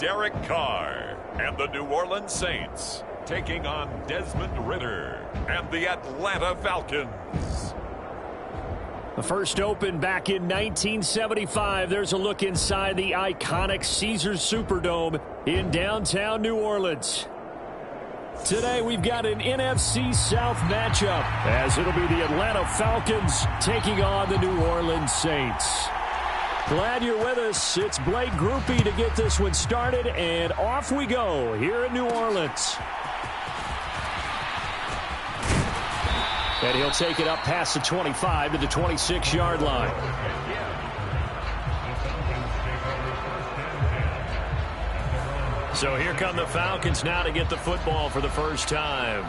Derek Carr and the New Orleans Saints taking on Desmond Ridder and the Atlanta Falcons. The first opened back in 1975. There's a look inside the iconic Caesars Superdome in downtown New Orleans. Today we've got an NFC South matchup as it'll be the Atlanta Falcons taking on the New Orleans Saints. Glad you're with us. It's Blake Grupe to get this one started, and off we go here in New Orleans. And he'll take it up past the 25 to the 26-yard line. So here come the Falcons now to get the football for the first time.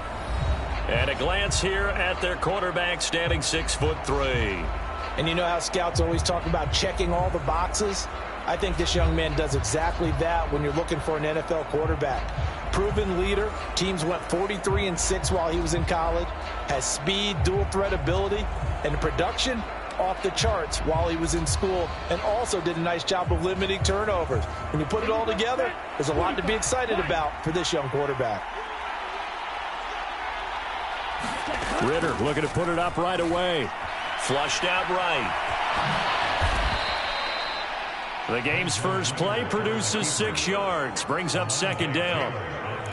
And a glance here at their quarterback, standing 6'3". And you know how scouts always talk about checking all the boxes? I think this young man does exactly that when you're looking for an NFL quarterback. Proven leader. Teams went 43-6 while he was in college. Has speed, dual threat ability, and production off the charts while he was in school, and also did a nice job of limiting turnovers. When you put it all together, there's a lot to be excited about for this young quarterback. Ridder looking to put it up right away. Flushed out right. The game's first play produces 6 yards. Brings up second down.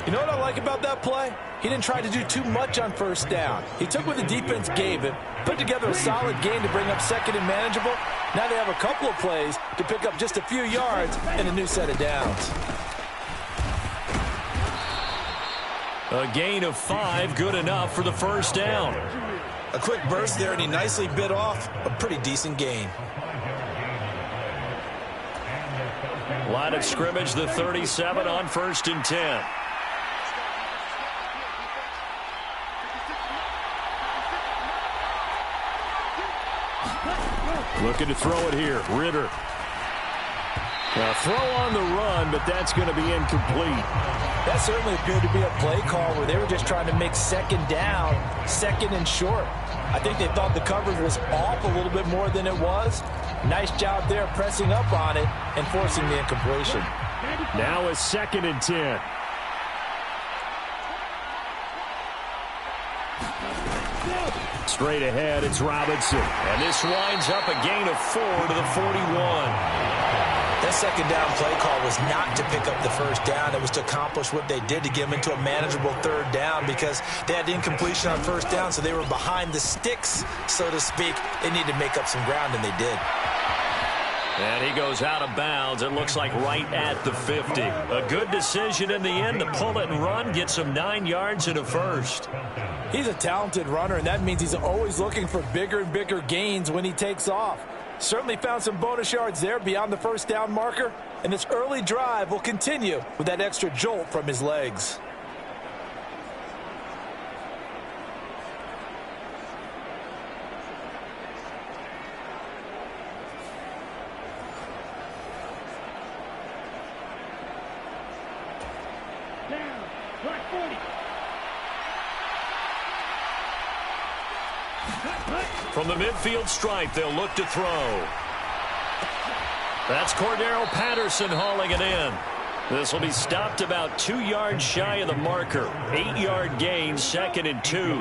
You know what I like about that play? He didn't try to do too much on first down. He took what the defense gave him, put together a solid game to bring up second and manageable. Now they have a couple of plays to pick up just a few yards and a new set of downs. A gain of 5, good enough for the first down. A quick burst there, and he nicely bit off a pretty decent gain. Line of scrimmage, the 37 on 1st and 10. Looking to throw it here. Ridder. A throw on the run, but that's going to be incomplete. That certainly appeared to be a play call where they were just trying to make second down, second and short. I think they thought the coverage was off a little bit more than it was. Nice job there pressing up on it and forcing the incompletion. Now a 2nd and 10. Straight ahead, it's Robinson. And this winds up a gain of 4 to the 41. That second down play call was not to pick up the first down. It was to accomplish what they did to get them into a manageable third down because they had incompletion on first down, so they were behind the sticks, so to speak. They needed to make up some ground, and they did. And he goes out of bounds. It looks like right at the 50. A good decision in the end to pull it and run, get some 9 yards and a first. He's a talented runner, and that means he's always looking for bigger and bigger gains when he takes off. Certainly found some bonus yards there beyond the first down marker, and this early drive will continue with that extra jolt from his legs. From the midfield stripe, they'll look to throw. That's Cordero Patterson hauling it in. This will be stopped about 2 yards shy of the marker. 8-yard gain, 2nd and 2.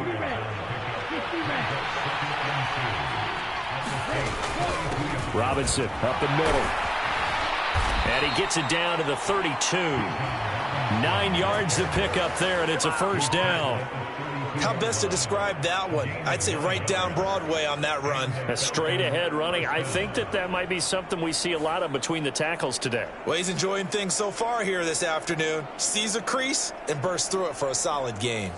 Robinson up the middle. And he gets it down to the 32. 9 yards to pick up there, and it's a first down. How best to describe that one? I'd say right down Broadway on that run. A straight ahead running. I think that might be something we see a lot of between the tackles today. Well, he's enjoying things so far here this afternoon. Sees a crease and bursts through it for a solid gain.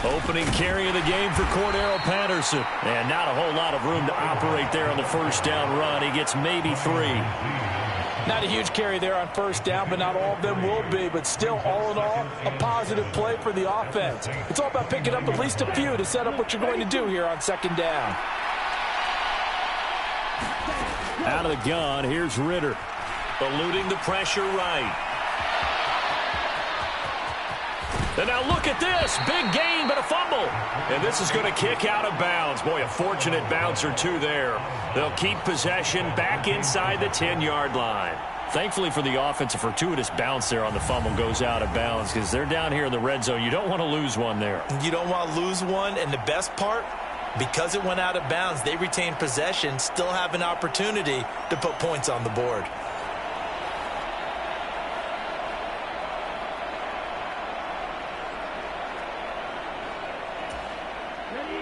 Opening carry of the game for Cordero Patterson. And not a whole lot of room to operate there on the first down run. He gets maybe 3. Not a huge carry there on first down, but not all of them will be. But still, all in all, a positive play for the offense. It's all about picking up at least a few to set up what you're going to do here on second down. Out of the gun, here's Ritter. Eluding the pressure right. And now look at this. Big gain, but a fumble. And this is going to kick out of bounds. Boy, a fortunate bounce or two there. They'll keep possession back inside the 10-yard line. Thankfully for the offense, a fortuitous bounce there on the fumble goes out of bounds because they're down here in the red zone. You don't want to lose one there. You don't want to lose one, and the best part, because it went out of bounds, they retain possession, still have an opportunity to put points on the board.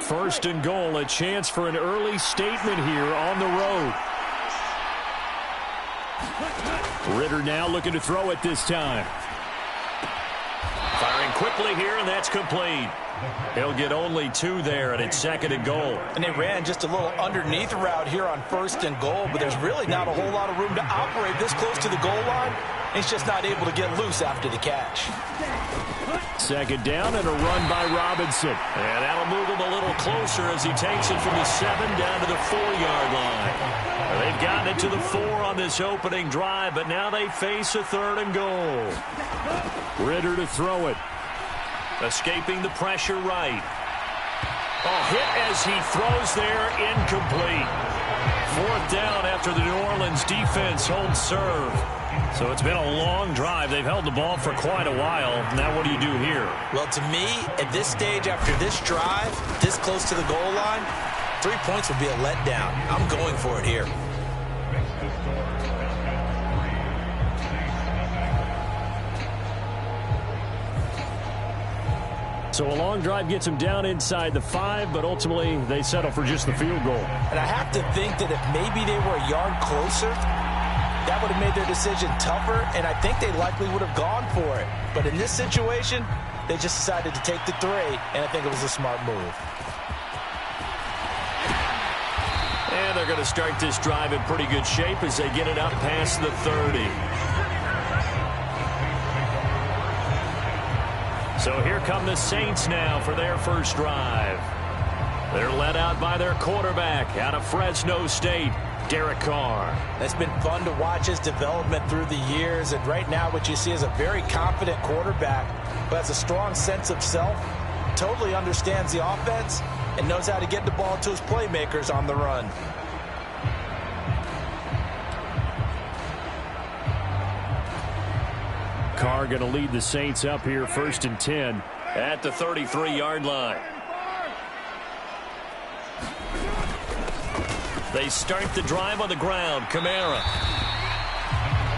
First and goal, a chance for an early statement here on the road. Ritter now looking to throw it this time. Firing quickly here, and that's complete. He'll get only 2 there, and it's second and goal. And they ran just a little underneath route here on first and goal, but there's really not a whole lot of room to operate this close to the goal line. He's just not able to get loose after the catch. Second down and a run by Robinson. And that'll move him a little closer as he takes it from the 7 down to the 4-yard line. They've gotten it to the 4 on this opening drive, but now they face a third and goal. Ritter to throw it. Escaping the pressure right. Oh, hit as he throws there, incomplete. 4th down after the New Orleans defense holds serve. So it's been a long drive. They've held the ball for quite a while. Now what do you do here? Well, to me, at this stage after this drive, this close to the goal line, 3 points would be a letdown. I'm going for it here. So a long drive gets them down inside the 5, but ultimately they settle for just the field goal. And I have to think that if maybe they were a yard closer, that would have made their decision tougher, and I think they likely would have gone for it. But in this situation, they just decided to take the 3, and I think it was a smart move. And they're going to start this drive in pretty good shape as they get it up past the 30. So here come the Saints now for their first drive. They're led out by their quarterback out of Fresno State, Derek Carr. It's been fun to watch his development through the years, and right now what you see is a very confident quarterback who has a strong sense of self, totally understands the offense, and knows how to get the ball to his playmakers on the run. Carr going to lead the Saints up here 1st and 10 at the 33-yard line. They start the drive on the ground. Kamara.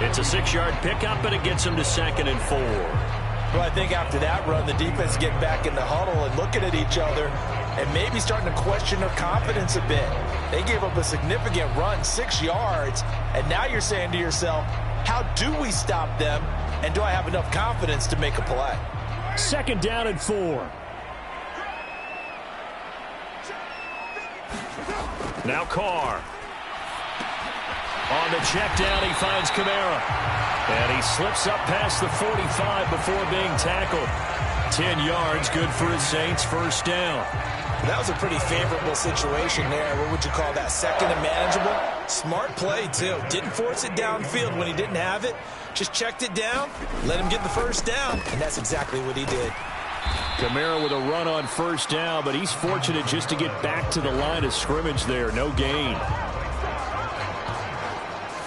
It's a 6-yard pickup, and it gets them to 2nd and 4. Well, I think after that run, the defense get back in the huddle and looking at each other and maybe starting to question their confidence a bit. They gave up a significant run, 6 yards, and now you're saying to yourself, how do we stop them, and do I have enough confidence to make a play? 2nd down and 4. Now Carr. On the check down, he finds Kamara. And he slips up past the 45 before being tackled. 10 yards, good for his Saints, 1st down. That was a pretty favorable situation there. What would you call that? 2nd and manageable? Smart play, too. Didn't force it downfield when he didn't have it. Just checked it down, let him get the 1st down, and that's exactly what he did. Kamara with a run on 1st down, but he's fortunate just to get back to the line of scrimmage there. No gain.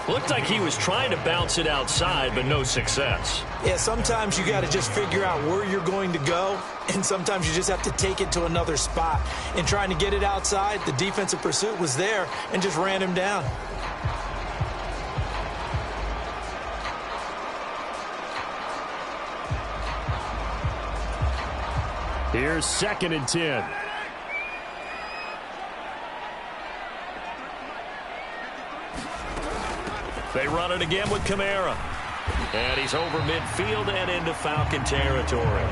Looked like he was trying to bounce it outside, but no success. Yeah, sometimes you got to just figure out where you're going to go, and sometimes you just have to take it to another spot. In trying to get it outside, the defensive pursuit was there and just ran him down. Here's 2nd and 10. They run it again with Kamara. And he's over midfield and into Falcon territory.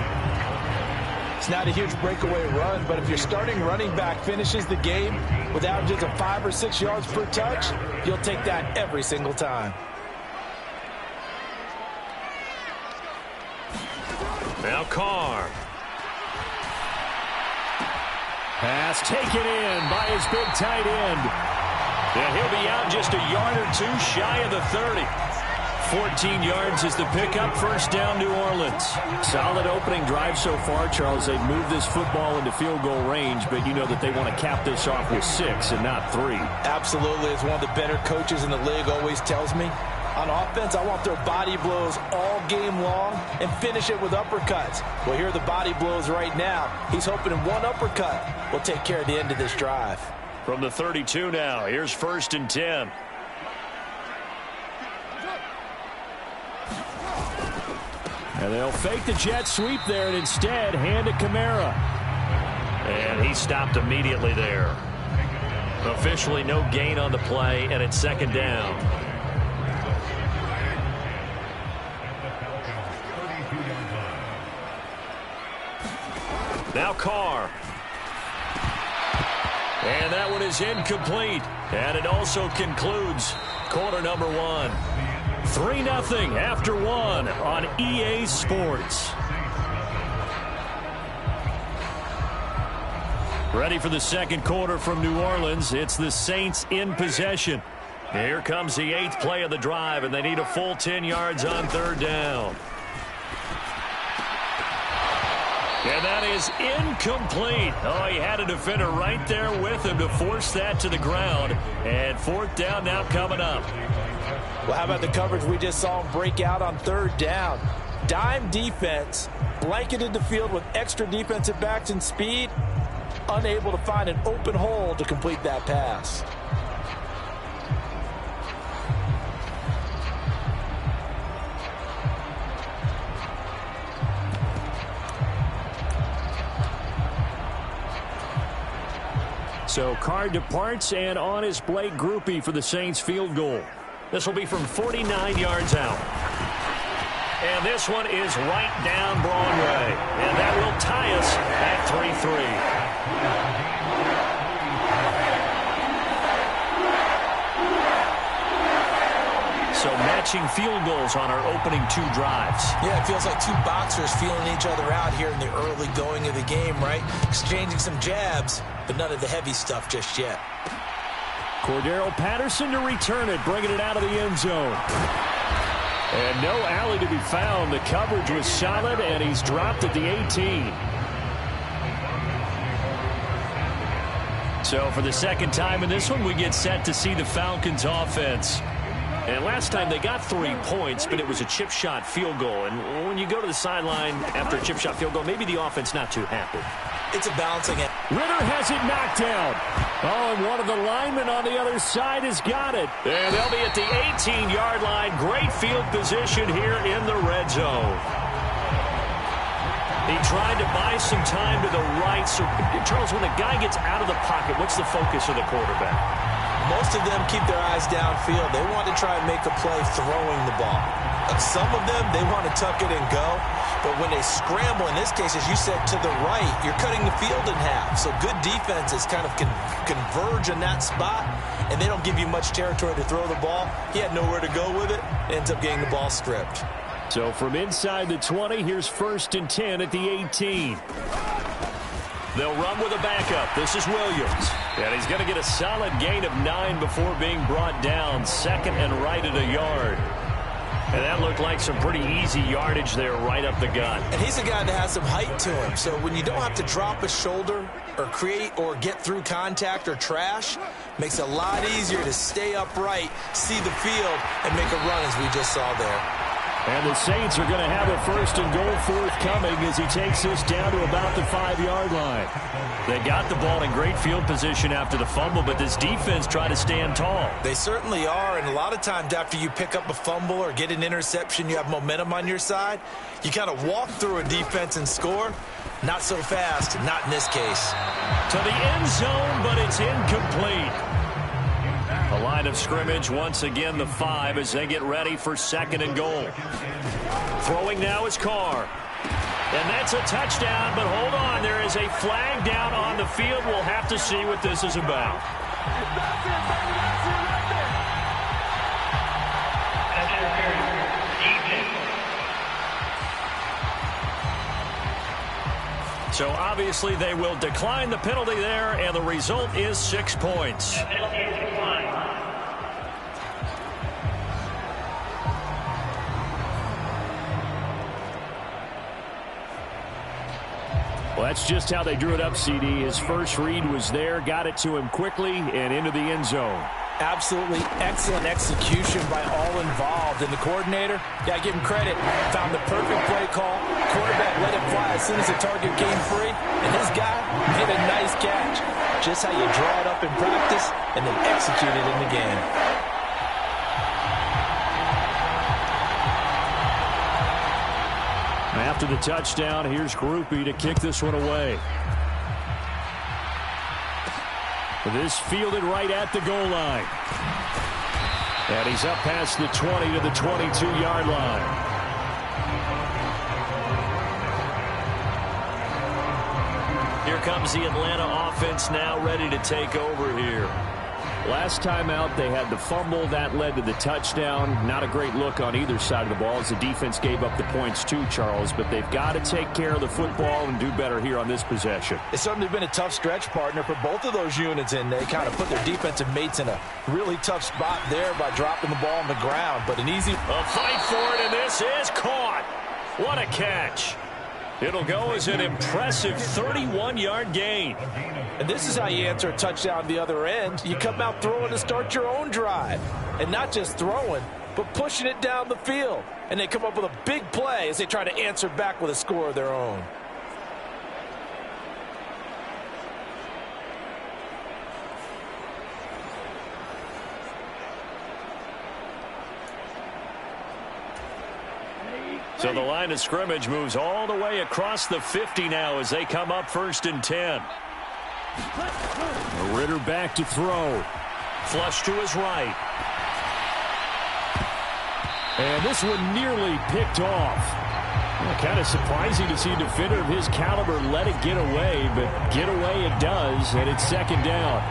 It's not a huge breakaway run, but if your starting running back finishes the game with averages of 5 or 6 yards per touch, you'll take that every single time. Now Carr. Pass taken in by his big tight end. And he'll be out just a yard or two shy of the 30. 14 yards is the pickup. First down, New Orleans. Solid opening drive so far, Charles. They've moved this football into field goal range, but you know that they want to cap this off with 6 and not 3. Absolutely. As one of the better coaches in the league always tells me, on offense, I want their body blows all game long and finish it with uppercuts. Well, here are the body blows right now. He's hoping in one uppercut will take care of the end of this drive. From the 32 now, here's 1st and 10. And they'll fake the jet sweep there and instead hand to Kamara. And he stopped immediately there. Officially no gain on the play, and it's 2nd down. Now Carr. And that one is incomplete. And it also concludes quarter number 1. 3-0 after 1 on EA Sports. Ready for the second quarter from New Orleans. It's the Saints in possession. Here comes the 8th play of the drive, and they need a full 10 yards on 3rd down. And that is incomplete. Oh, he had a defender right there with him to force that to the ground. And 4th down now coming up. Well, how about the coverage we just saw him break out on 3rd down? Dime defense, blanketed the field with extra defensive backs and speed, unable to find an open hole to complete that pass. So Carr departs, and on is Blake Grupe for the Saints field goal. This will be from 49 yards out. And this one is right down Broadway. And that will tie us at 3-3. So matching field goals on our opening 2 drives. Yeah, it feels like 2 boxers feeling each other out here in the early going of the game, right? Exchanging some jabs, but none of the heavy stuff just yet. Cordero Patterson to return it, bringing it out of the end zone. And no alley to be found. The coverage was solid, and he's dropped at the 18. So for the second time in this one, we get set to see the Falcons offense. And last time they got 3 points, but it was a chip shot field goal. And when you go to the sideline after a chip shot field goal, maybe the offense not too happy. It's a balancing act. Ritter has it knocked down. Oh, and one of the linemen on the other side has got it. And they'll be at the 18-yard line. Great field position here in the red zone. He tried to buy some time to the right. So, Charles, when the guy gets out of the pocket, what's the focus of the quarterback? Most of them keep their eyes downfield. They want to try and make a play throwing the ball. Some of them, they want to tuck it and go. But when they scramble, in this case, as you said, to the right, you're cutting the field in half. So good defenses kind of converge in that spot, and they don't give you much territory to throw the ball. He had nowhere to go with it. Ends up getting the ball stripped. So from inside the 20, here's 1st and 10 at the 18. They'll run with a backup. This is Williams. And he's going to get a solid gain of 9 before being brought down. 2nd and right at a yard. And that looked like some pretty easy yardage there right up the gut. And he's a guy that has some height to him. So when you don't have to drop a shoulder or create or get through contact or trash, makes it a lot easier to stay upright, see the field, and make a run as we just saw there. And the Saints are going to have a 1st and goal forthcoming as he takes this down to about the 5-yard line. They got the ball in great field position after the fumble, but this defense tried to stand tall. They certainly are, and a lot of times after you pick up a fumble or get an interception, you have momentum on your side. You kind of walk through a defense and score. Not so fast, not in this case. To the end zone, but it's incomplete. A line of scrimmage, once again the 5 as they get ready for 2nd and goal. Throwing now is Carr. And that's a touchdown, but hold on. There is a flag down on the field. We'll have to see what this is about. So obviously they will decline the penalty there, and the result is 6 points. Well, that's just how they drew it up, CD. His first read was there, got it to him quickly, and into the end zone. Absolutely excellent execution by all involved. And the coordinator, got to give him credit, found the perfect play call. Quarterback let it fly as soon as the target came free. And his guy made a nice catch. Just how you draw it up in practice and then execute it in the game. After the touchdown, here's Groupie to kick this one away. This fielded right at the goal line. And he's up past the 20 to the 22-yard line. Here comes the Atlanta offense now ready to take over here. Last time out, they had the fumble. That led to the touchdown. Not a great look on either side of the ball as the defense gave up the points too, Charles. But they've got to take care of the football and do better here on this possession. It's certainly been a tough stretch, partner, for both of those units, and they kind of put their defensive mates in a really tough spot there by dropping the ball on the ground. But an easy fight for it, and this is caught. What a catch. It'll go as an impressive 31-yard gain. And this is how you answer a touchdown the other end. You come out throwing to start your own drive. And not just throwing, but pushing it down the field. And they come up with a big play as they try to answer back with a score of their own. So the line of scrimmage moves all the way across the 50 now as they come up 1st and 10. Ritter back to throw. Flush to his right. And this one nearly picked off. Well, kind of surprising to see a defender of his caliber let it get away, but get away it does, and it's 2nd down.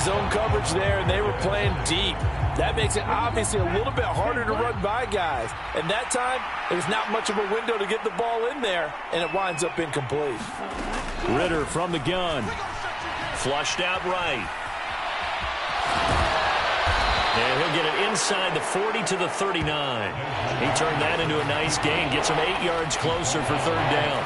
Zone coverage there, and they were playing deep. That makes it obviously a little bit harder to run by guys. And that time, there's not much of a window to get the ball in there, and it winds up incomplete. Ritter from the gun. Flushed out right. And he'll get it inside the 40 to the 39. He turned that into a nice gain, gets him 8 yards closer for 3rd down.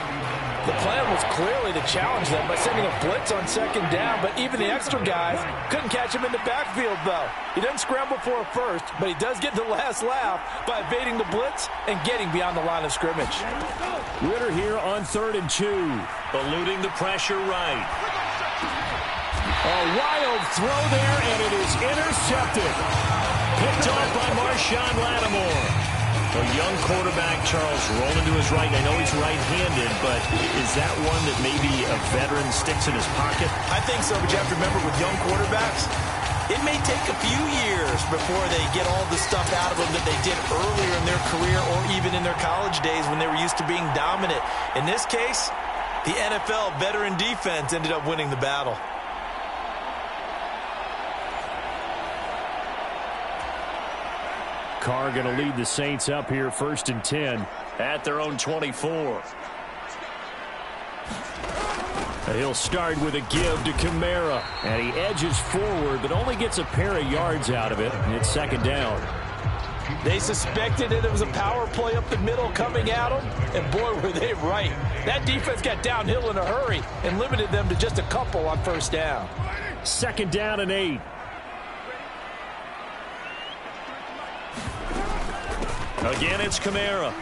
The plan was clearly to challenge them by sending a blitz on 2nd down, but even the extra guys couldn't catch him in the backfield, though. He doesn't scramble for a first, but he does get the last laugh by evading the blitz and getting beyond the line of scrimmage. Ritter here on 3rd and 2, eluding the pressure right. A wild throw there, and it is intercepted. Picked off by Marshawn Lattimore. A young quarterback, Charles, rolling to his right. I know he's right-handed, but is that one that maybe a veteran sticks in his pocket? I think so, but you have to remember with young quarterbacks, it may take a few years before they get all the stuff out of them that they did earlier in their career or even in their college days when they were used to being dominant. In this case, the NFL veteran defense ended up winning the battle. Carr going to lead the Saints up here 1st and 10 at their own 24. He'll start with a give to Kamara, and he edges forward but only gets a pair of yards out of it, and it's 2nd down. They suspected that it was a power play up the middle coming at them, and boy were they right. That defense got downhill in a hurry and limited them to just a couple on 1st down. 2nd down and 8. Again, it's Kamara.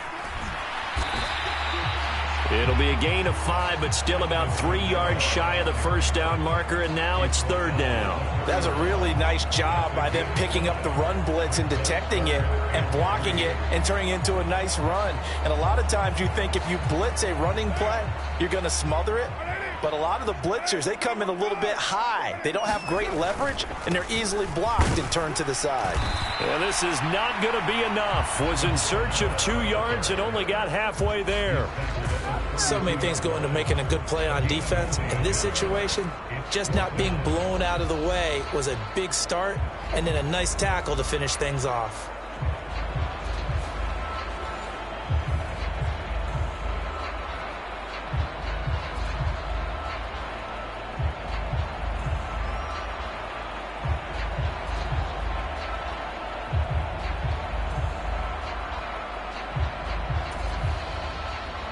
It'll be a gain of 5, but still about 3 yards shy of the 1st down marker, and now it's 3rd down. That's a really nice job by them picking up the run blitz and detecting it and blocking it and turning it into a nice run. And a lot of times you think if you blitz a running play, you're going to smother it. But a lot of the blitzers, they come in a little bit high. They don't have great leverage, and they're easily blocked and turned to the side. And this is not going to be enough. Was in search of 2 yards and only got halfway there. So many things go into making a good play on defense. In this situation, just not being blown out of the way was a big start, and then a nice tackle to finish things off.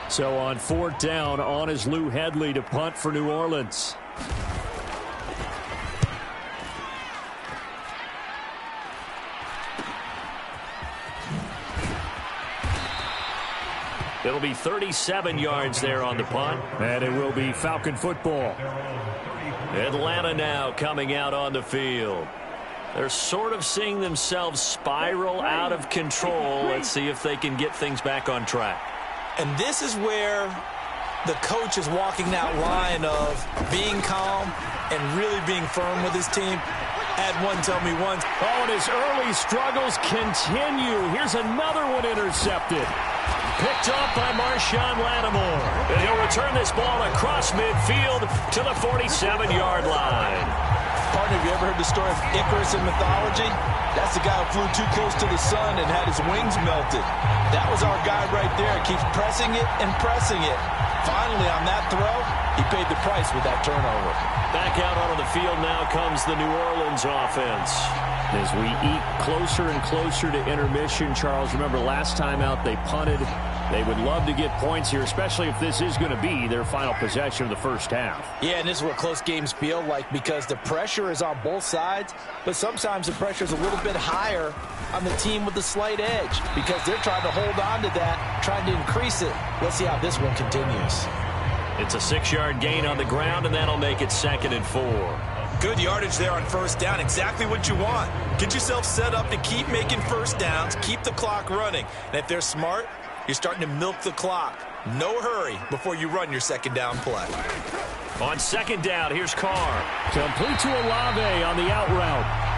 So on 4th down, on is Lou Hedley to punt for New Orleans. It'll be 37 yards there on the punt, and it will be Falcon football. Atlanta now coming out on the field. They're sort of seeing themselves spiral out of control. Let's see if they can get things back on track. And this is where the coach is walking that line of being calm and really being firm with his team. Add one, tell me once. Oh, and his early struggles continue. Here's another one intercepted. Picked off by Marshawn Lattimore. And he'll return this ball across midfield to the 47-yard line. Partner, have you ever heard the story of Icarus in mythology? That's the guy who flew too close to the sun and had his wings melted. That was our guy right there. Keeps pressing it and pressing it. Finally, on that throw, he paid the price with that turnover. Back out onto the field now comes the New Orleans offense. As we eat closer and closer to intermission, Charles, remember last time out they punted. They would love to get points here, especially if this is going to be their final possession of the first half. Yeah, and this is what close games feel like because the pressure is on both sides, but sometimes the pressure is a little bit higher on the team with the slight edge because they're trying to hold on to that, trying to increase it. Let's see how this one continues. It's a 6-yard gain on the ground, and that'll make it 2nd and 4. Good yardage there on 1st down. Exactly what you want. Get yourself set up to keep making 1st downs, keep the clock running. And if they're smart, you're starting to milk the clock. No hurry before you run your 2nd down play. On 2nd down, here's Carr. Complete to Olave on the out route.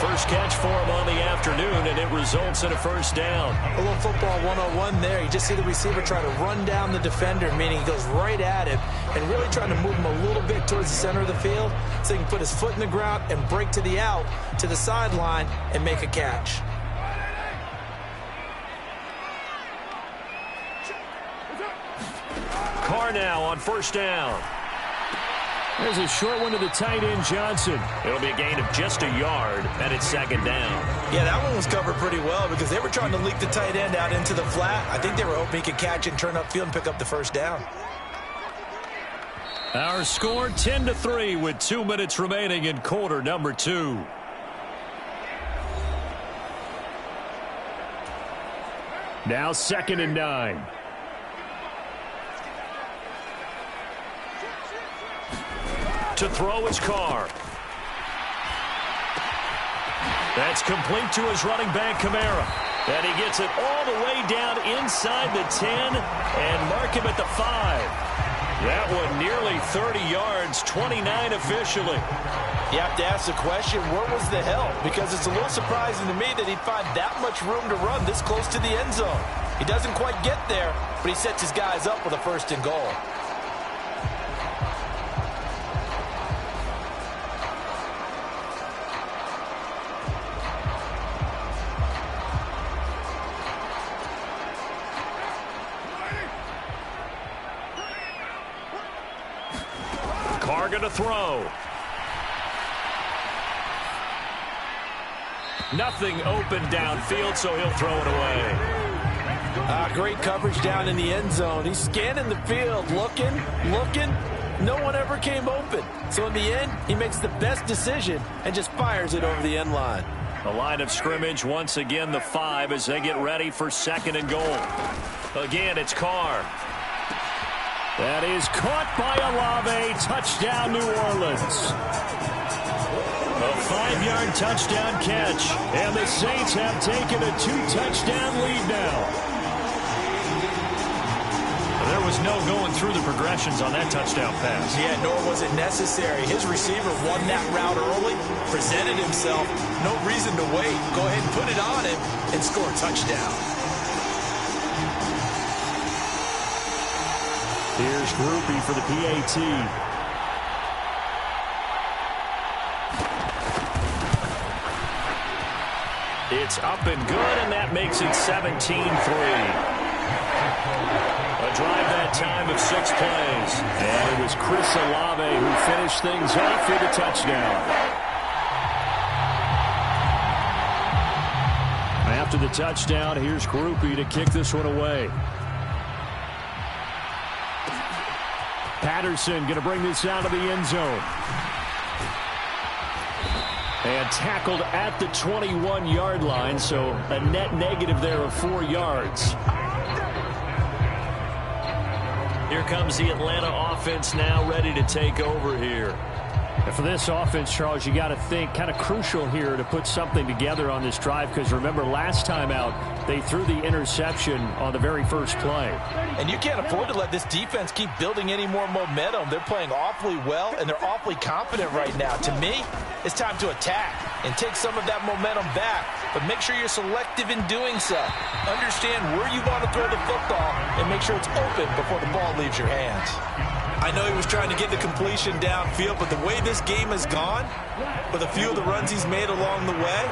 First catch for him on the afternoon, and it results in a 1st down. A little football 101 there. You just see the receiver try to run down the defender, meaning he goes right at him, and really trying to move him a little bit towards the center of the field so he can put his foot in the ground and break to the out, to the sideline, and make a catch. Carr now on 1st down. There's a short one to the tight end, Johnson. It'll be a gain of just a yard, and it's 2nd down. Yeah, that one was covered pretty well because they were trying to leak the tight end out into the flat. I think they were hoping he could catch it and turn upfield and pick up the 1st down. Our score 10-3 with 2 minutes remaining in quarter number 2. Now 2nd and 9. To throw is Carr. That's complete to his running back, Kamara. And he gets it all the way down inside the 10 and mark him at the 5. That one nearly 30 yards, 29 officially. You have to ask the question, where was the help? Because it's a little surprising to me that he'd find that much room to run this close to the end zone. He doesn't quite get there, but he sets his guys up with a 1st and goal. Carr going to throw. Nothing open downfield, so he'll throw it away. Great coverage down in the end zone. He's scanning the field, looking. No one ever came open. So in the end, he makes the best decision and just fires it over the end line. The line of scrimmage, once again, the 5 as they get ready for 2nd and goal. Again, it's Carr. That is caught by Olave. Touchdown, New Orleans. A 5-yard touchdown catch. And the Saints have taken a 2-touchdown lead now. There was no going through the progressions on that touchdown pass. Yeah, nor was it necessary. His receiver won that route early, presented himself. No reason to wait. Go ahead and put it on him and score a touchdown. Here's Groupie for the PAT. It's up and good, and that makes it 17-3. A drive that time of 6 plays. And it was Chris Olave who finished things off with a touchdown. After the touchdown, here's Groupie to kick this one away. Patterson going to bring this out of the end zone. And tackled at the 21-yard line, so a net negative there of 4 yards. Here comes the Atlanta offense now ready to take over here. And for this offense, Charles, you got to think kind of crucial here to put something together on this drive, because remember last time out they threw the interception on the very first play. And you can't afford to let this defense keep building any more momentum. They're playing awfully well, and they're awfully confident right now. To me, it's time to attack and take some of that momentum back, but make sure you're selective in doing so. Understand where you want to throw the football and make sure it's open before the ball leaves your hands. I know he was trying to get the completion downfield, but the way this game has gone, with a few of the runs he's made along the way,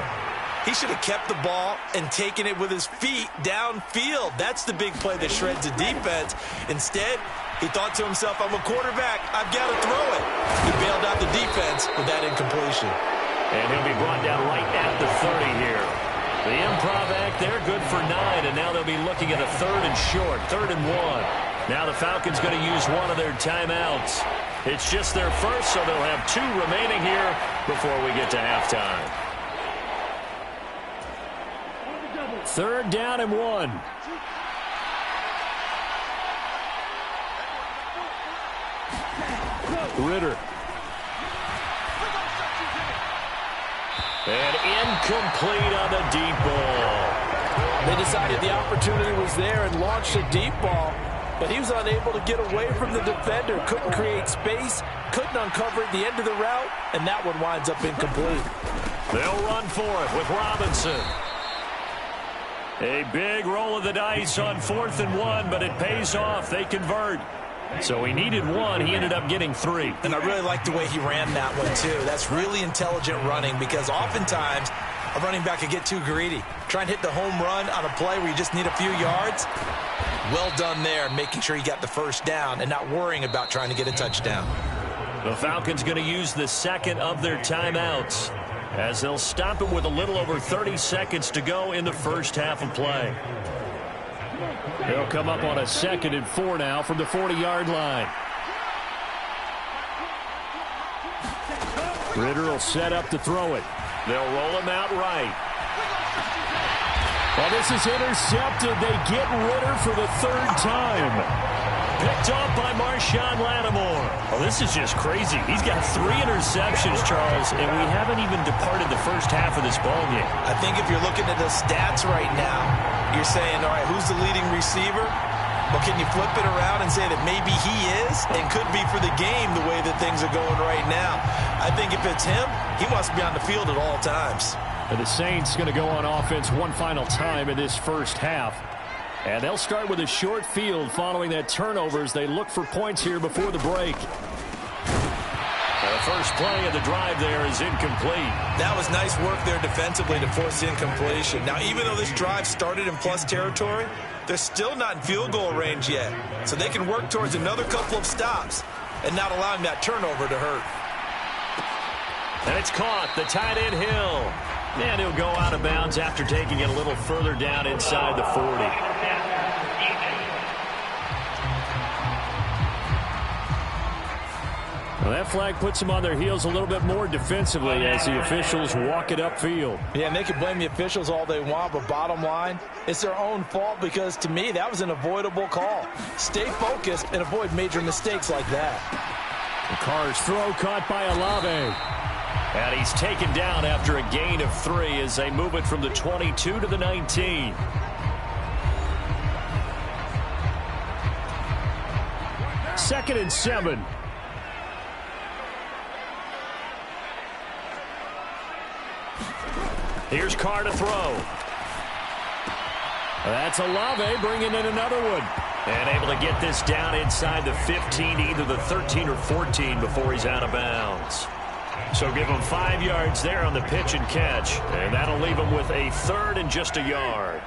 he should have kept the ball and taken it with his feet downfield. That's the big play that shreds the defense. Instead, he thought to himself, I'm a quarterback, I've got to throw it. He bailed out the defense with that incompletion. And he'll be brought down right at the 30 here. The improv act there, good for 9, and now they'll be looking at a 3rd and short, 3rd and 1. Now the Falcons going to use one of their timeouts. It's just their first, so they'll have 2 remaining here before we get to halftime. 3rd down and 1. Ritter. And incomplete on the deep ball. They decided the opportunity was there and launched a deep ball, but he was unable to get away from the defender. Couldn't create space, couldn't uncover at the end of the route, and that one winds up incomplete. They'll run for it with Robinson. A big roll of the dice on 4th and 1, but it pays off. They convert. So he needed 1. He ended up getting 3. And I really like the way he ran that one, too. That's really intelligent running, because oftentimes a running back could get too greedy. Try and hit the home run on a play where you just need a few yards. Well done there, making sure he got the first down and not worrying about trying to get a touchdown. The Falcons going to use the 2nd of their timeouts, as they'll stop it with a little over 30 seconds to go in the first half of play. They'll come up on a 2nd and 4 now from the 40-yard line. Ritter will set up to throw it. They'll roll him out right. Well, this is intercepted. They get Ritter for the 3rd time. Picked off by Marshawn Lattimore. Well, this is just crazy. He's got 3 interceptions, Charles, and we haven't even departed the first half of this ballgame. I think if you're looking at the stats right now, you're saying, all right, who's the leading receiver? Well, can you flip it around and say that maybe he is and could be for the game the way that things are going right now? I think if it's him, he must be on the field at all times. And the Saints going to go on offense one final time in this first half. And they'll start with a short field following that turnover as they look for points here before the break. The first play of the drive there is incomplete. That was nice work there defensively to force incompletion. Now, even though this drive started in plus territory, they're still not in field goal range yet. So they can work towards another couple of stops and not allowing that turnover to hurt. And it's caught. The tight end Hill. And he'll go out of bounds after taking it a little further down inside the 40. Well, that flag puts them on their heels a little bit more defensively as the officials walk it upfield. Yeah, and they can blame the officials all they want, but bottom line, it's their own fault because, to me, that was an avoidable call. Stay focused and avoid major mistakes like that. The Carr's throw caught by Olave. And he's taken down after a gain of 3 as they move it from the 22 to the 19. 2nd and 7. Here's Carr to throw. That's Olave bringing in another one. And able to get this down inside the 15, either the 13 or 14 before he's out of bounds. So give him 5 yards there on the pitch and catch. And that'll leave him with a 3rd and just a yard.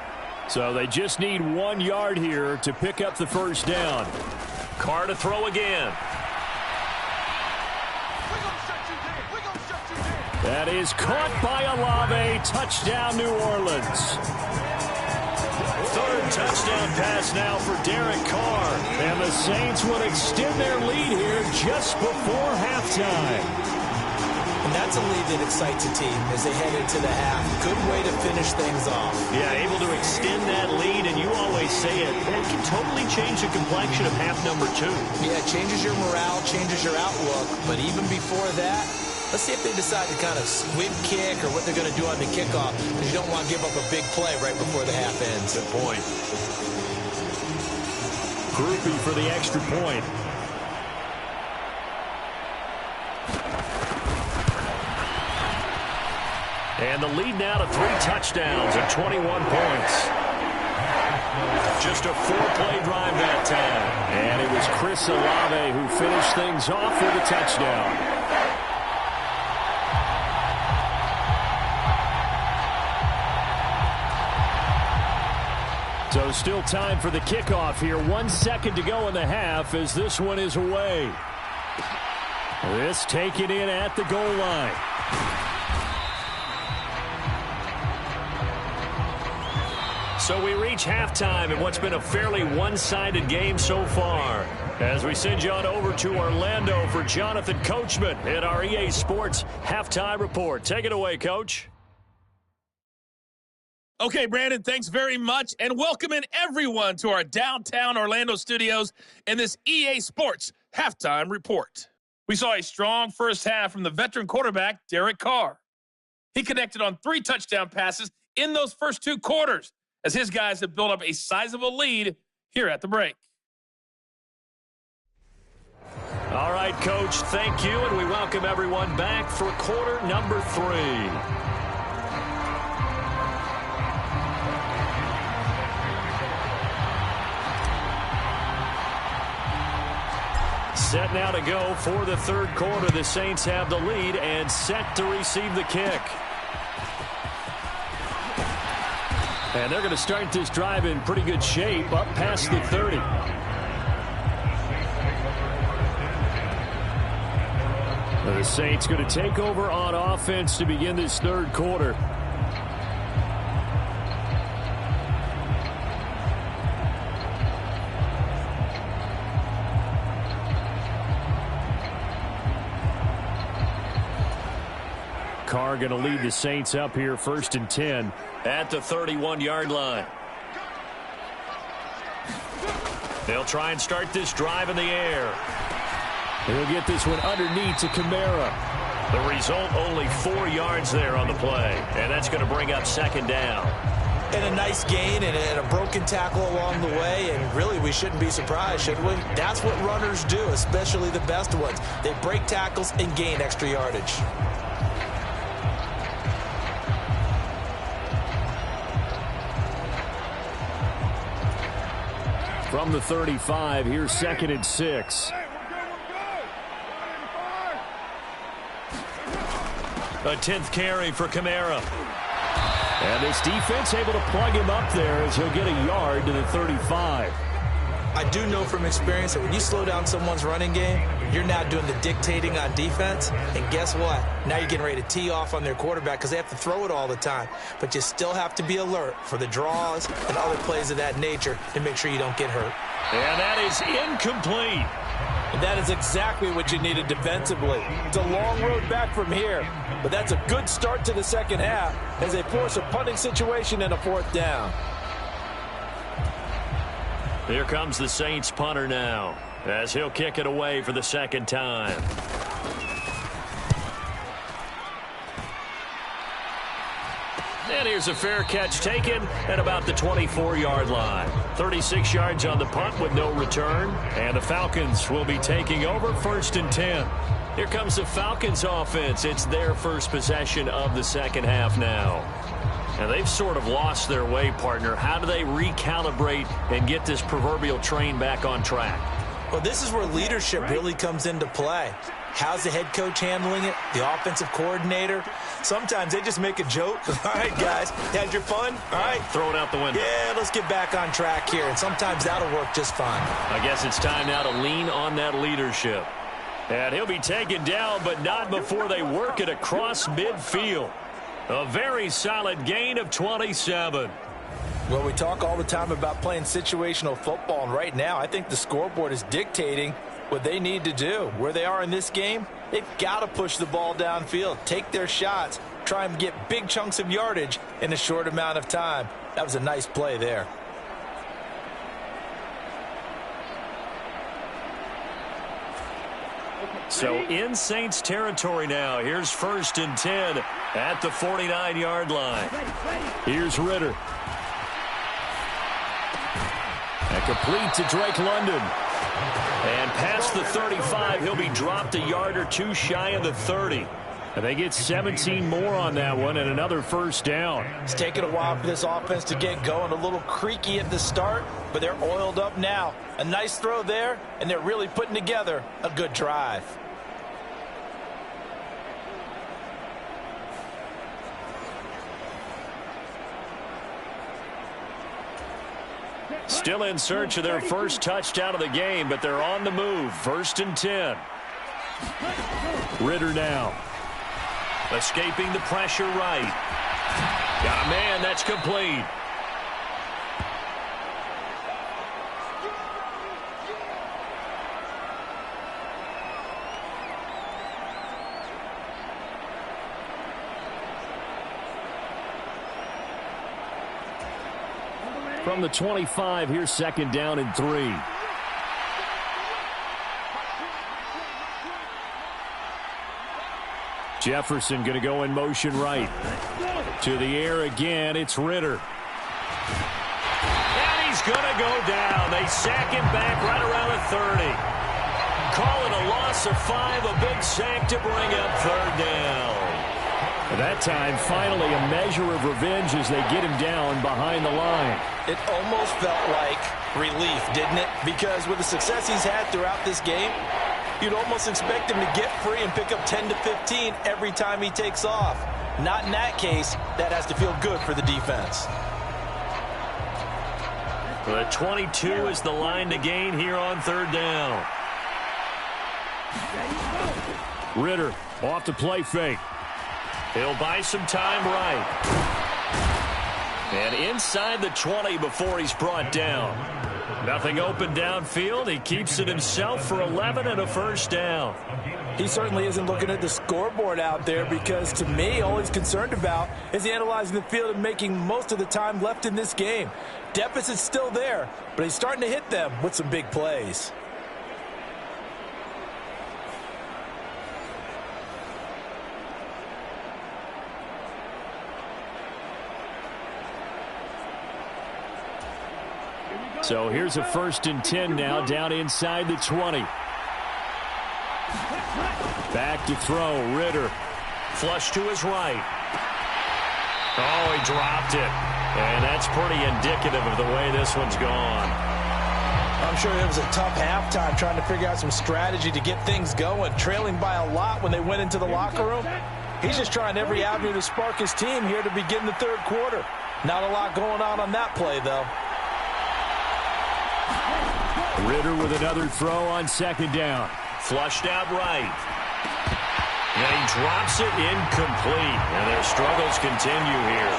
So they just need 1 yard here to pick up the first down. Carr to throw again. That is caught by Olave. Touchdown, New Orleans. 3rd touchdown pass now for Derek Carr. And the Saints would extend their lead here just before halftime. And that's a lead that excites a team as they head into the half. Good way to finish things off. Yeah, able to extend that lead, and you always say it can totally change the complexion of half number 2. Yeah, it changes your morale, changes your outlook. But even before that, let's see if they decide to kind of squib kick or what they're going to do on the kickoff, because you don't want to give up a big play right before the half ends. Good point. Groupie for the extra point. And the lead now to 3 touchdowns and 21 points. Just a 4-play drive that time. And it was Chris Olave who finished things off with a touchdown. So still time for the kickoff here. 1 second to go in the half as this one is away. This taken in at the goal line. So we reach halftime in what's been a fairly one-sided game so far. As we send you on over to Orlando for Jonathan Coachman in our EA Sports Halftime Report. Take it away, Coach. Okay, Brandon, thanks very much, and welcome in everyone to our downtown Orlando studios in this EA Sports Halftime Report. We saw a strong first half from the veteran quarterback, Derek Carr. He connected on 3 touchdown passes in those first 2 quarters, as his guys have built up a sizable lead here at the break. All right, Coach, thank you, and we welcome everyone back for quarter number 3. Set now to go for the 3rd quarter. The Saints have the lead and set to receive the kick. And they're going to start this drive in pretty good shape up past the 30. The Saints going to take over on offense to begin this 3rd quarter. Carr going to lead the Saints up here 1st and 10 at the 31-yard line. They'll try and start this drive in the air. He'll get this one underneath to Kamara. The result, only 4 yards there on the play, and that's going to bring up 2nd down. And a nice gain and a broken tackle along the way, and really we shouldn't be surprised, should we? That's what runners do, especially the best ones. They break tackles and gain extra yardage. From the 35, here's 2nd and 6. A 10th carry for Kamara. And this defense able to plug him up there as he'll get a yard to the 35. I do know from experience that when you slow down someone's running game, you're now doing the dictating on defense. And guess what? Now you're getting ready to tee off on their quarterback because they have to throw it all the time. But you still have to be alert for the draws and other plays of that nature to make sure you don't get hurt. And that is incomplete. And that is exactly what you needed defensively. It's a long road back from here, but that's a good start to the second half as they force a punting situation and a 4th down. Here comes the Saints punter now as he'll kick it away for the 2nd time. And here's a fair catch taken at about the 24-yard line. 36 yards on the punt with no return. And the Falcons will be taking over 1st and 10. Here comes the Falcons offense. It's their first possession of the second half now. And they've sort of lost their way, partner. How do they recalibrate and get this proverbial train back on track? Well, this is where leadership really comes into play. How's the head coach handling it? The offensive coordinator? Sometimes they just make a joke. All right, guys, had your fun? All right. Throw it out the window. Yeah, let's get back on track here. And sometimes that'll work just fine. I guess it's time now to lean on that leadership. And he'll be taken down, but not before they work it across midfield. A very solid gain of 27. Well, we talk all the time about playing situational football, and right now I think the scoreboard is dictating what they need to do. Where they are in this game, they've got to push the ball downfield, take their shots, try and get big chunks of yardage in a short amount of time. That was a nice play there. So in Saints territory now. Here's 1st and 10 at the 49-yard line. Here's Ritter. And complete to Drake London. And past the 35, he'll be dropped a yard or two shy of the 30. And they get 17 more on that one and another first down. It's taken a while for this offense to get going. A little creaky at the start, but they're oiled up now. A nice throw there, and they're really putting together a good drive. Still in search of their first touchdown of the game, but they're on the move. 1st and 10. Ritter now. Escaping the pressure right. Got a man, that's complete. From the 25, here's 2nd down and 3. Jefferson going to go in motion right. To the air again, it's Ritter. And he's going to go down. They sack him back right around the 30. Call it a loss of 5, a big sack to bring up 3rd down. At that time, finally a measure of revenge as they get him down behind the line. It almost felt like relief, didn't it? Because with the success he's had throughout this game, you'd almost expect him to get free and pick up 10 to 15 every time he takes off. Not in that case. That has to feel good for the defense. The 22 is the line to gain here on 3rd down. Ritter off the play fake. He'll buy some time right. And inside the 20 before he's brought down. Nothing open downfield. He keeps it himself for 11 and a first down. He certainly isn't looking at the scoreboard out there because, to me, all he's concerned about is analyzing the field and making most of the time left in this game. Deficit's still there, but he's starting to hit them with some big plays. So here's a 1st and 10 now down inside the 20. Back to throw, Ritter. Flush to his right. Oh, he dropped it. And that's pretty indicative of the way this one's gone. I'm sure it was a tough halftime trying to figure out some strategy to get things going. Trailing by a lot when they went into the locker room. He's just trying every avenue to spark his team here to begin the 3rd quarter. Not a lot going on that play, though. Ritter with another throw on 2nd down. Flushed out right. And he drops it incomplete. And their struggles continue here.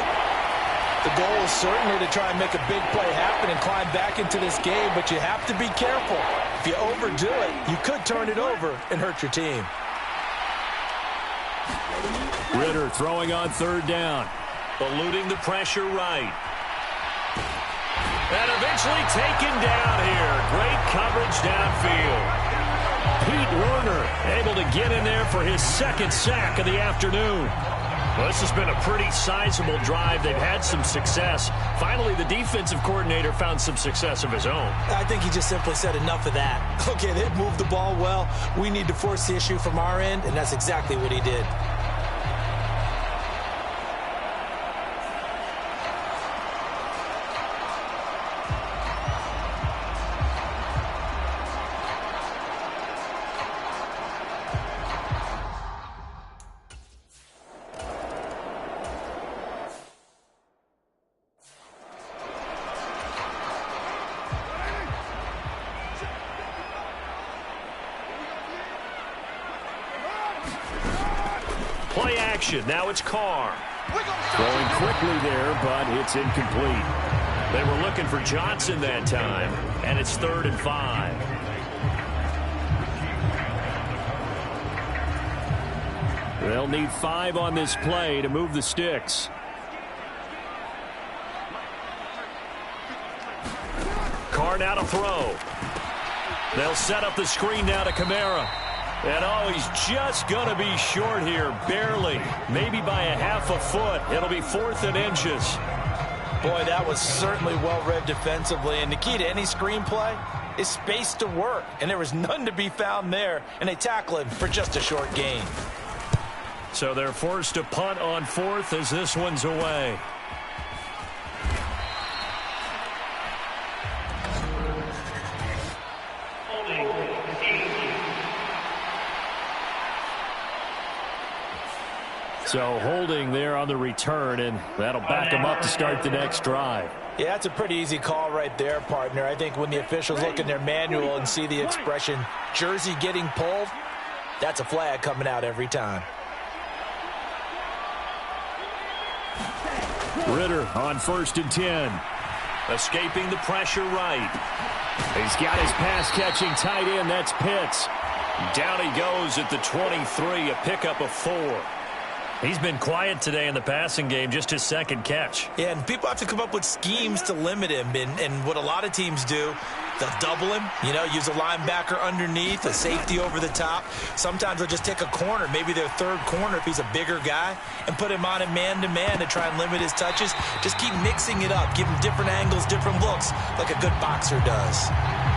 The goal is certainly to try and make a big play happen and climb back into this game, but you have to be careful. If you overdo it, you could turn it over and hurt your team. Ritter throwing on 3rd down. Eluding the pressure right. And eventually taken down here. Great coverage downfield. Pete Werner able to get in there for his 2nd sack of the afternoon. Well, this has been a pretty sizable drive. They've had some success. Finally, the defensive coordinator found some success of his own. I think he just simply said enough of that. Okay, they've moved the ball well. We need to force the issue from our end, and that's exactly what he did. Play action. Now it's Carr. Throwing quickly there, but it's incomplete. They were looking for Johnson that time, and it's 3rd and 5. They'll need 5 on this play to move the sticks. Carr now to throw. They'll set up the screen now to Kamara. And oh, he's just going to be short here, barely. Maybe by a half a foot. It'll be 4th and inches. Boy, that was certainly well-read defensively. And the key to any screenplay is space to work. And there was none to be found there. And they tackle him for just a short gain. So they're forced to punt on 4th as this one's away. So holding there on the return, and that'll back them up to start the next drive. Yeah, that's a pretty easy call right there, partner. I think when the officials look in their manual and see the expression jersey getting pulled, that's a flag coming out every time. Ritter on 1st and 10. Escaping the pressure right. He's got his pass-catching tight end. That's Pitts. Down he goes at the 23, a pickup of 4. He's been quiet today in the passing game, just his 2nd catch. Yeah, and people have to come up with schemes to limit him. And what a lot of teams do, they'll double him, use a linebacker underneath, a safety over the top. Sometimes they'll just take a corner, maybe their 3rd corner if he's a bigger guy, and put him on a man-to-man to try and limit his touches. Just keep mixing it up, give him different angles, different looks, like a good boxer does.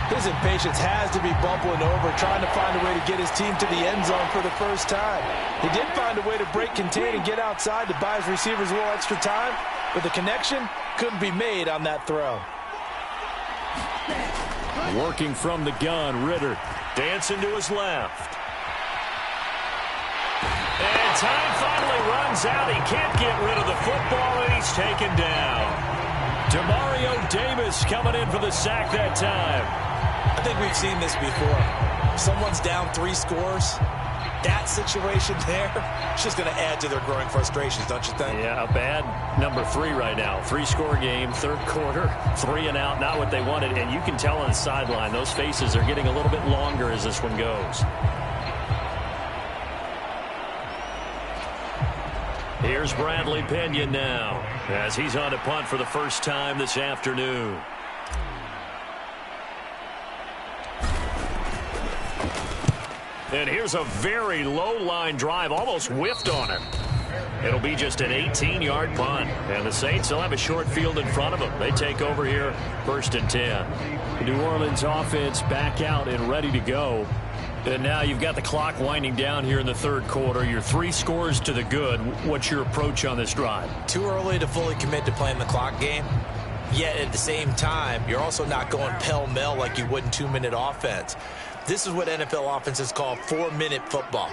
His impatience has to be bubbling over, trying to find a way to get his team to the end zone for the first time. He did find a way to break contain and get outside to buy his receivers a little extra time, but the connection couldn't be made on that throw. Working from the gun, Ritter dancing to his left. And time finally runs out. He can't get rid of the football, and he's taken down. Demario Davis coming in for the sack that time. I think we've seen this before. Someone's down 3 scores. That situation there, it's just going to add to their growing frustrations, don't you think? Yeah, a bad number 3 right now. 3-score game, 3rd quarter, 3 and out, not what they wanted. And you can tell on the sideline, those faces are getting a little bit longer as this one goes. Here's Bradley Pinion now, as he's on to punt for the first time this afternoon. And here's a very low-line drive, almost whiffed on him. It'll be just an 18-yard punt, and the Saints will have a short field in front of them. They take over here, 1st and 10. The New Orleans offense back out and ready to go. And now you've got the clock winding down here in the 3rd quarter. You're 3 scores to the good. What's your approach on this drive? Too early to fully commit to playing the clock game. Yet at the same time, you're also not going pell-mell like you would in 2-minute offense. This is what NFL offenses call 4-minute football.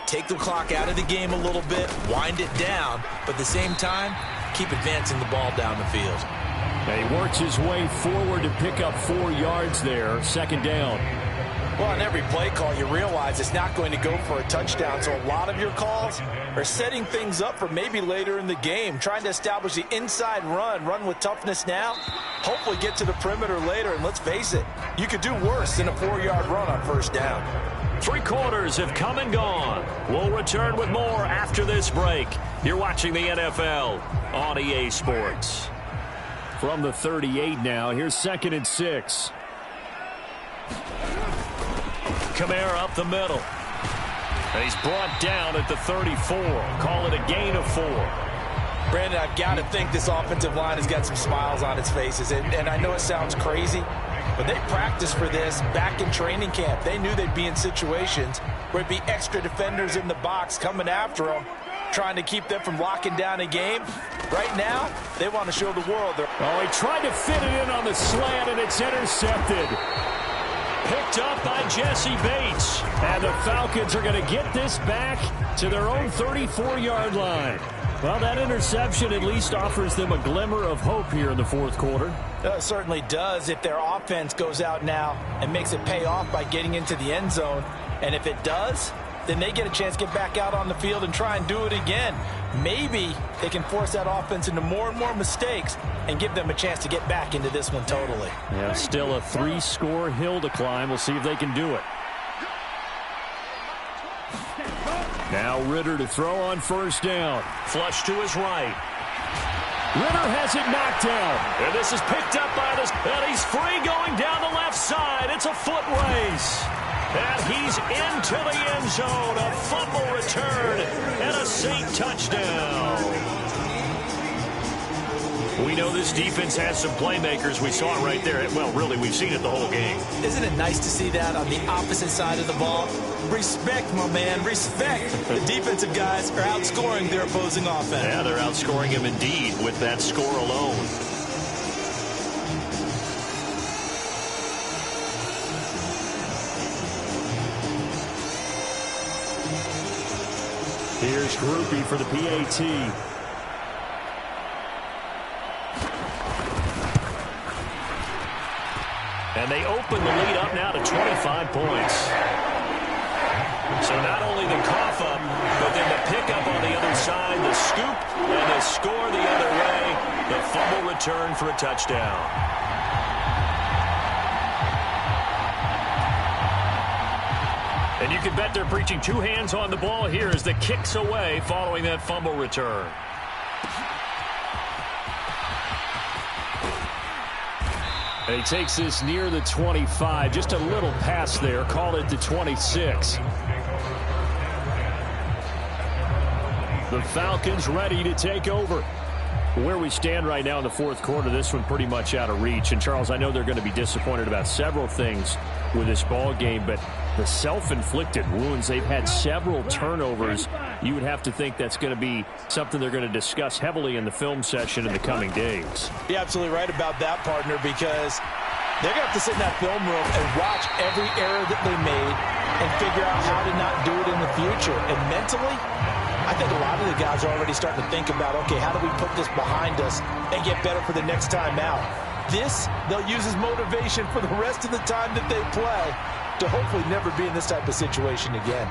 Take the clock out of the game a little bit, wind it down, but at the same time, keep advancing the ball down the field. And he works his way forward to pick up 4 yards there, 2nd down. Well, on every play call, you realize it's not going to go for a touchdown, so a lot of your calls are setting things up for maybe later in the game, trying to establish the inside run with toughness now, hopefully get to the perimeter later, and let's face it, you could do worse than a 4-yard run on 1st down. 3 quarters have come and gone. We'll return with more after this break. You're watching the NFL on EA Sports. From the 38 now, here's 2nd and 6. Kamara up the middle. And he's brought down at the 34. Call it a gain of 4. Brandon, I've got to think this offensive line has got some smiles on its faces. And I know it sounds crazy, but they practiced for this back in training camp. They knew they'd be in situations where it'd be extra defenders in the box coming after them, trying to keep them from locking down a game. Right now, they want to show the world. Oh, he tried to fit it in on the slant, and it's intercepted. Picked up by Jesse Bates. And the Falcons are going to get this back to their own 34-yard line. Well, that interception at least offers them a glimmer of hope here in the fourth quarter. It certainly does if their offense goes out now and makes it pay off by getting into the end zone. And if it does, then they get a chance to get back out on the field and try and do it again. Maybe they can force that offense into more and more mistakes and give them a chance to get back into this one totally. Yeah, still a 3-score hill to climb. We'll see if they can do it. Now Ritter to throw on first down. Flush to his right. Ritter has it knocked down. And this is picked up by this. And he's free going down the left side. It's a foot race. And he's into the end zone. A fumble return and a Saint touchdown. We know this defense has some playmakers. We saw it right there. Well, really, we've seen it the whole game. Isn't it nice to see that on the opposite side of the ball? Respect, my man, respect. The defensive guys are outscoring their opposing offense. Yeah, they're outscoring him indeed with that score alone. Here's Groupie for the PAT. And they open the lead up now to 25 points. So not only the cough up, but then the pickup on the other side, the scoop, and the score the other way. The fumble return for a touchdown. And you can bet they're preaching two hands on the ball here as the kicks away following that fumble return. And he takes this near the 25. Just a little pass there. Call it the 26. The Falcons ready to take over. Where we stand right now in the fourth quarter, this one pretty much out of reach. And, Charles, I know they're going to be disappointed about several things with this ball game, but the self-inflicted wounds, they've had several turnovers. You would have to think that's going to be something they're going to discuss heavily in the film session in the coming days. You're absolutely right about that, partner, because they're going to have to sit in that film room and watch every error that they made and figure out how to not do it in the future. And mentally, I think a lot of the guys are already starting to think about, okay, how do we put this behind us and get better for the next time out? This, they'll use as motivation for the rest of the time that they play to hopefully never be in this type of situation again.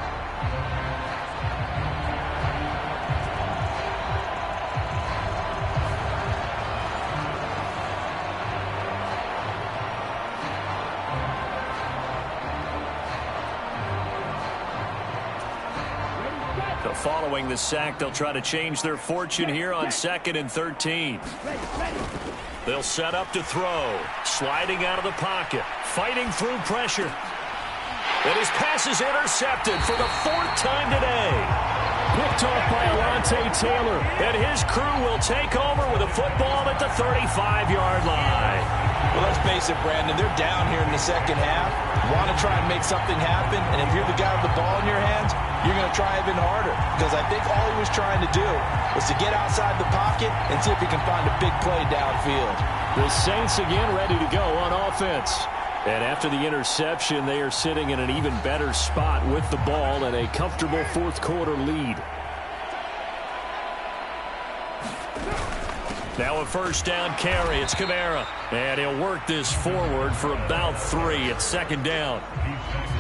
So following the sack, they'll try to change their fortune here on 2nd and 13. They'll set up to throw. Sliding out of the pocket. Fighting through pressure. And his pass is intercepted for the 4th time today. Picked off by Alontae Taylor. And his crew will take over with a football at the 35-yard line. Well, let's face it, Brandon. They're down here in the second half. Want to try and make something happen. And if you're the guy with the ball in your hands, you're going to try even harder. Because I think all he was trying to do was to get outside the pocket and see if he can find a big play downfield. The Saints again ready to go on offense. And after the interception, they are sitting in an even better spot with the ball and a comfortable fourth quarter lead. Now a first down carry. It's Kamara. And he'll work this forward for about 3. It's 2nd down.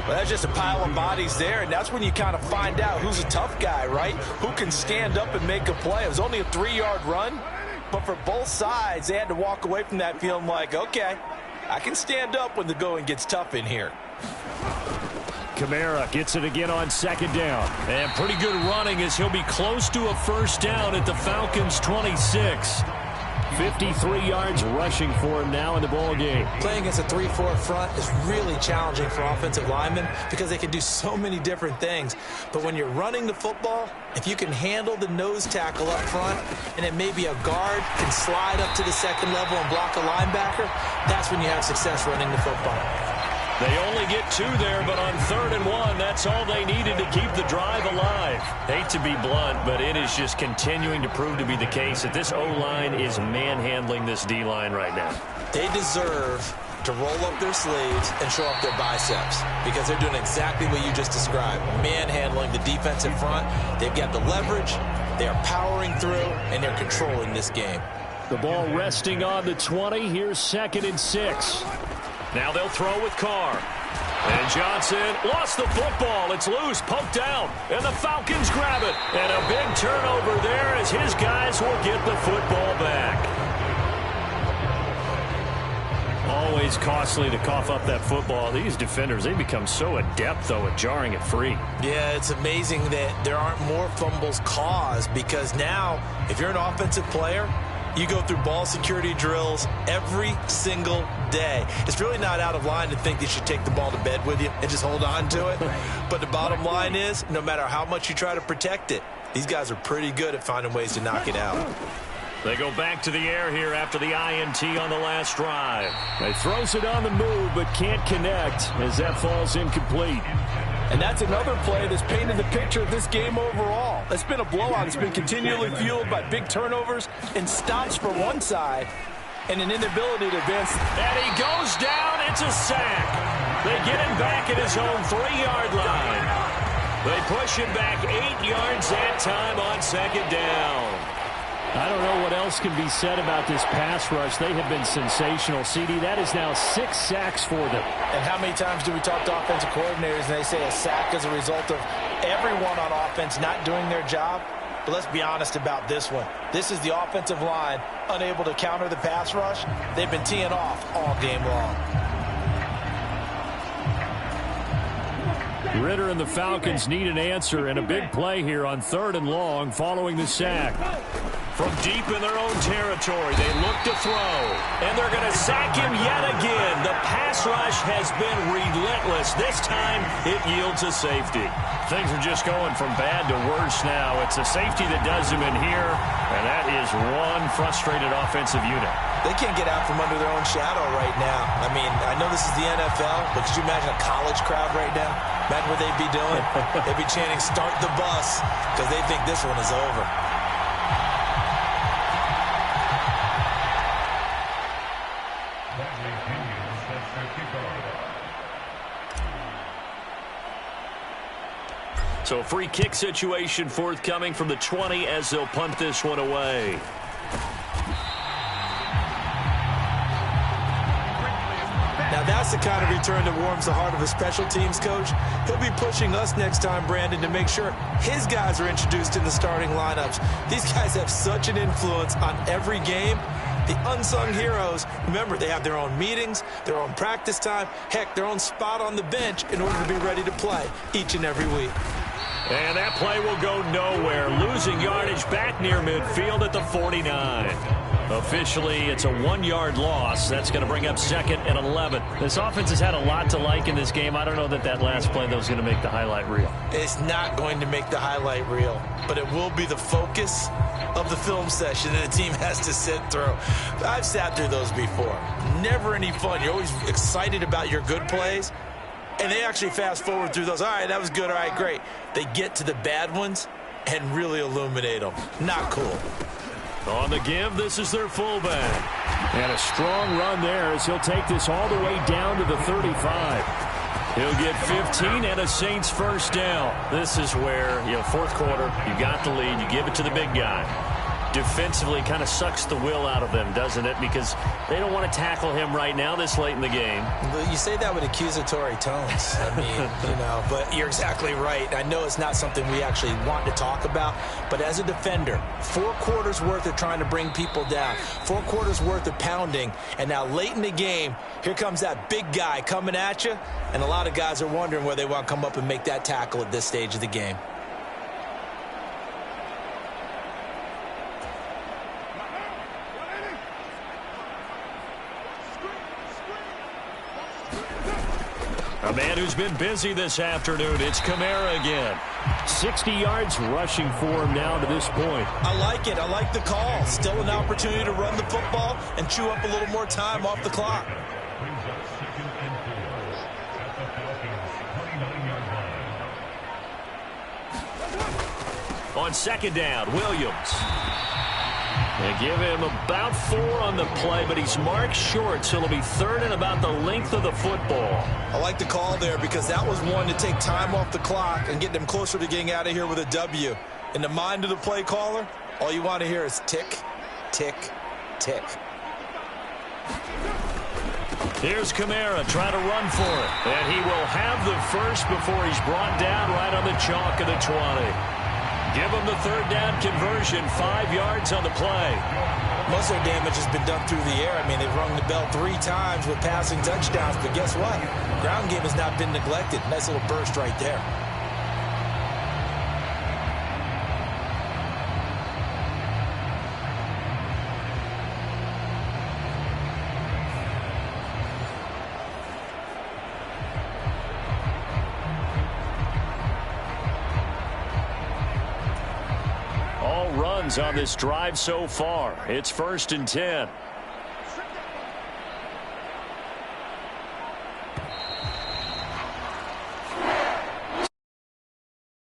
Well, that's just a pile of bodies there, and that's when you kind of find out who's a tough guy, right? Who can stand up and make a play. It was only a 3-yard run, but for both sides, they had to walk away from that feeling like, okay, I can stand up when the going gets tough in here. Kamara gets it again on 2nd down. And pretty good running as he'll be close to a first down at the Falcons' 26. 53 yards rushing for him now in the ball game. Playing against a 3-4 front is really challenging for offensive linemen because they can do so many different things. But when you're running the football, if you can handle the nose tackle up front, and it may be a guard can slide up to the second level and block a linebacker, that's when you have success running the football. They only get 2 there, but on 3rd and 1, that's all they needed to keep the drive alive. Hate to be blunt, but it is just continuing to prove to be the case that this O-line is manhandling this D-line right now. They deserve to roll up their sleeves and show up their biceps because they're doing exactly what you just described, manhandling the defensive front. They've got the leverage, they are powering through, and they're controlling this game. The ball resting on the 20. Here's 2nd and 6. Now they'll throw with Carr. And Johnson lost the football. It's loose, poked out, and the Falcons grab it. And a big turnover there as his guys will get the football back. Always costly to cough up that football. These defenders, they become so adept, though, at jarring it free. Yeah, it's amazing that there aren't more fumbles caused because now, if you're an offensive player, you go through ball security drills every single day. It's really not out of line to think that you should take the ball to bed with you and just hold on to it. But the bottom line is, no matter how much you try to protect it, these guys are pretty good at finding ways to knock it out. They go back to the air here after the INT on the last drive. They throws it on the move but can't connect as that falls incomplete. And that's another play that's painted the picture of this game overall. It's been a blowout. It's been continually fueled by big turnovers and stops for one side and an inability to advance. And he goes down. It's a sack. They get him back at his own 3-yard line. They push him back 8 yards that time on 2nd down. I don't know what else can be said about this pass rush. They have been sensational. CD, that is now 6 sacks for them. And how many times do we talk to offensive coordinators and they say a sack is a result of everyone on offense not doing their job? But let's be honest about this one. This is the offensive line unable to counter the pass rush. They've been teeing off all game long. Ritter and the Falcons need an answer, and a big play here on 3rd and long following the sack. From deep in their own territory, they look to throw, and they're going to sack him yet again. The pass rush has been relentless. This time, it yields a safety. Things are just going from bad to worse now. It's a safety that does him in here, and that is one frustrated offensive unit. They can't get out from under their own shadow right now. I mean, I know this is the NFL, but could you imagine a college crowd right now? Imagine what they'd be doing. They'd be chanting, "Start the bus," because they think this one is over. So a free kick situation forthcoming from the 20 as they'll punt this one away. Now that's the kind of return that warms the heart of a special teams coach. He'll be pushing us next time, Brandon, to make sure his guys are introduced in the starting lineups. These guys have such an influence on every game. The unsung heroes, remember, they have their own meetings, their own practice time, heck, their own spot on the bench in order to be ready to play each and every week. And that play will go nowhere, losing yardage back near midfield at the 49. Officially, it's a 1-yard loss. That's going to bring up 2nd and 11. This offense has had a lot to like in this game. I don't know that that last play, though, is going to make the highlight reel. It's not going to make the highlight reel, but it will be the focus of the film session that the team has to sit through. I've sat through those before. Never any fun. You're always excited about your good plays, and they actually fast forward through those. All right, that was good. All right, great. They get to the bad ones and really illuminate them. Not cool. On the give, this is their fullback. And a strong run there as he'll take this all the way down to the 35. He'll get 15 and a Saints first down. This is where, fourth quarter, you got the lead, you give it to the big guy. Defensively kind of sucks the will out of them, doesn't it? Because they don't want to tackle him right now this late in the game. Well, you say that with accusatory tones. I mean, but you're exactly right. I know it's not something we actually want to talk about, but as a defender, 4 quarters worth of trying to bring people down, 4 quarters worth of pounding, and now late in the game, here comes that big guy coming at you, and a lot of guys are wondering where they want to come up and make that tackle at this stage of the game. A man who's been busy this afternoon. It's Kamara again. 60 yards rushing for him now to this point. I like it. I like the call. Still an opportunity to run the football and chew up a little more time off the clock. On second down, Williams. They give him about 4 on the play, but he's marked short, so it'll be third and about the length of the football. I like the call there because that was one to take time off the clock and get them closer to getting out of here with a W. In the mind of the play caller, all you want to hear is tick, tick, tick. Here's Kamara trying to run for it. And he will have the first before he's brought down right on the chalk of the 20. Give him the third down conversion, 5 yards on the play. Muscle damage has been done through the air. I mean, they've rung the bell 3 times with passing touchdowns, but guess what? Ground game has not been neglected. Nice little burst right there. On this drive so far. It's 1st and 10.